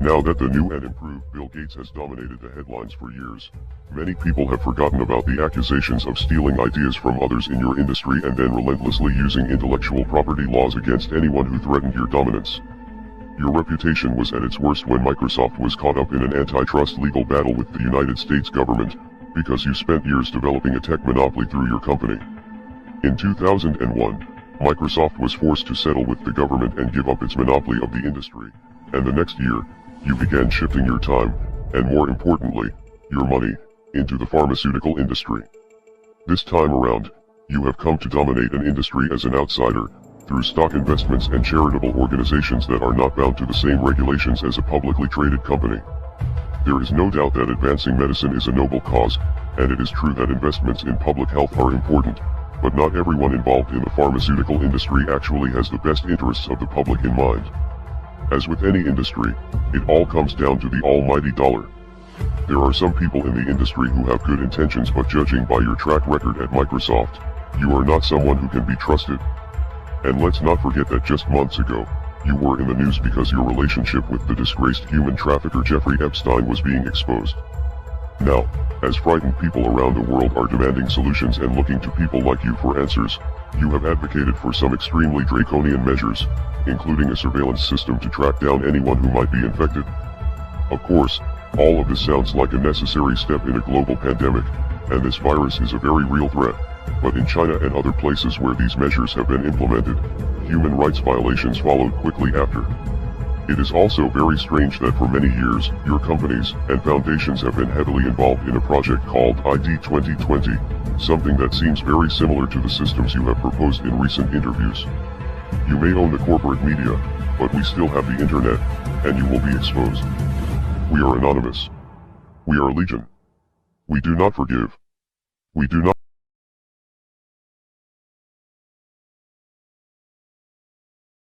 Now that the new and improved Bill Gates has dominated the headlines for years, many people have forgotten about the accusations of stealing ideas from others in your industry and then relentlessly using intellectual property laws against anyone who threatened your dominance. Your reputation was at its worst when Microsoft was caught up in an antitrust legal battle with the United States government, because you spent years developing a tech monopoly through your company. In 2001, Microsoft was forced to settle with the government and give up its monopoly of the industry, and the next year, you began shifting your time, and more importantly, your money, into the pharmaceutical industry. This time around, you have come to dominate an industry as an outsider, through stock investments and charitable organizations that are not bound to the same regulations as a publicly traded company. There is no doubt that advancing medicine is a noble cause, and it is true that investments in public health are important, but not everyone involved in the pharmaceutical industry actually has the best interests of the public in mind. As with any industry, it all comes down to the almighty dollar. There are some people in the industry who have good intentions, but judging by your track record at Microsoft, you are not someone who can be trusted. And let's not forget that just months ago, you were in the news because your relationship with the disgraced human trafficker Jeffrey Epstein was being exposed. Now, as frightened people around the world are demanding solutions and looking to people like you for answers, you have advocated for some extremely draconian measures, including a surveillance system to track down anyone who might be infected. Of course, all of this sounds like a necessary step in a global pandemic, and this virus is a very real threat, but in China and other places where these measures have been implemented, human rights violations followed quickly after. It is also very strange that for many years, your companies and foundations have been heavily involved in a project called ID 2020, something that seems very similar to the systems you have proposed in recent interviews. You may own the corporate media, but we still have the internet, and you will be exposed. We are anonymous. We are legion. We do not forgive. We do not